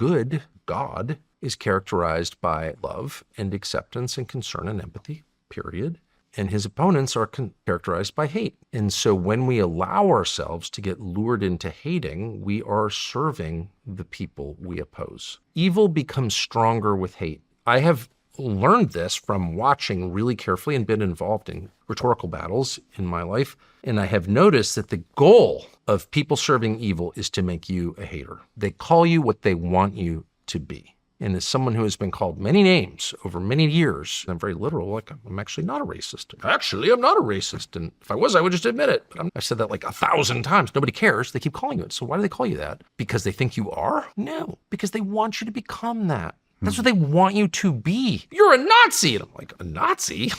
good God is characterized by love and acceptance and concern and empathy, period. And his opponents are characterized by hate. And so when we allow ourselves to get lured into hating, we are serving the people we oppose. Evil becomes stronger with hate. I have learned this from watching really carefully and been involved in rhetorical battles in my life. And I have noticed that the goal of people serving evil is to make you a hater. They call you what they want you to be. And as someone who has been called many names over many years, I'm very literal, like I'm actually not a racist. Actually, I'm not a racist. And if I was, I would just admit it. But I've said that like 1,000 times. Nobody cares. They keep calling you it. So why do they call you that? Because they think you are? No, because they want you to become that. That's what they want you to be. You're a Nazi. And I'm like, a Nazi?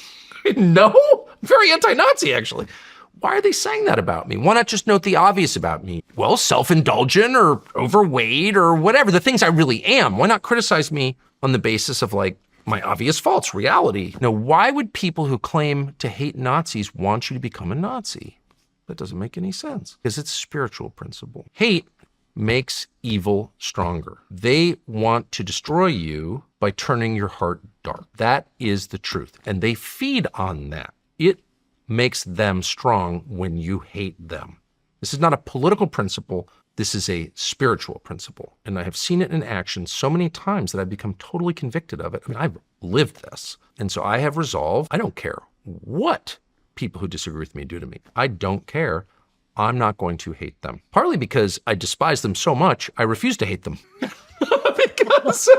No, I'm very anti-Nazi, actually. Why are they saying that about me? Why not just note the obvious about me? Well, self-indulgent or overweight or whatever, the things I really am. Why not criticize me on the basis of like my obvious faults, reality? No, why would people who claim to hate Nazis want you to become a Nazi? That doesn't make any sense because it's a spiritual principle. Hate makes evil stronger. They want to destroy you by turning your heart dark. That is the truth. And they feed on that. It makes them strong when you hate them. This is not a political principle. This is a spiritual principle. And I have seen it in action so many times that I've become totally convicted of it. I mean, I've lived this. And so I have resolved, I don't care what people who disagree with me do to me. I don't care. I'm not going to hate them. Partly because I despise them so much, I refuse to hate them. Because,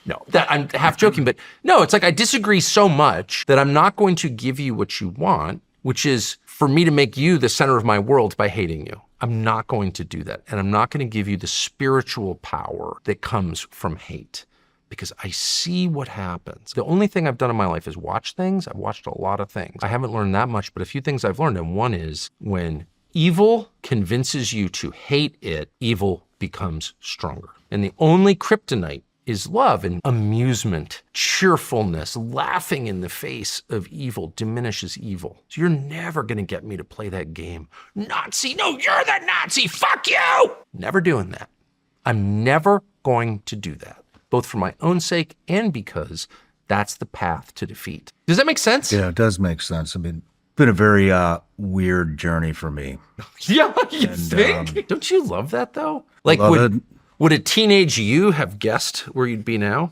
no, that I'm half joking, but no, it's like I disagree so much that I'm not going to give you what you want, which is for me to make you the center of my world by hating you. I'm not going to do that. And I'm not going to give you the spiritual power that comes from hate because I see what happens. The only thing I've done in my life is watch things. I've watched a lot of things. I haven't learned that much, but a few things I've learned. And one is when evil convinces you to hate it, evil becomes stronger. And the only kryptonite is love and amusement, cheerfulness, laughing in the face of evil diminishes evil. So you're never gonna get me to play that game. Nazi, no, you're the Nazi, fuck you! Never doing that. I'm never going to do that, both for my own sake and because that's the path to defeat. Does that make sense? Yeah, it does make sense. I mean, it's been a very weird journey for me. Yeah, you think? Don't you love that though? Like, would a teenage you have guessed where you'd be now?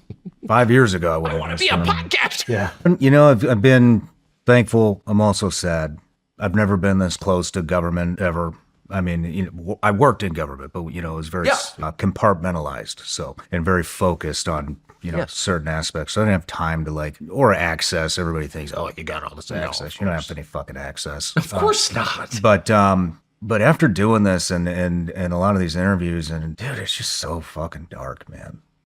5 years ago, I want to be a podcast. Yeah. You know, I've been thankful. I'm also sad. I've never been this close to government ever. I mean, you know, I worked in government, but, you know, it was very compartmentalized. So, and very focused on, you know, certain aspects. So I didn't have time to like, or access. Everybody thinks, oh, you got all this access. You don't have any fucking access. Of course not. But after doing this and a lot of these interviews, and dude, it's just so fucking dark, man.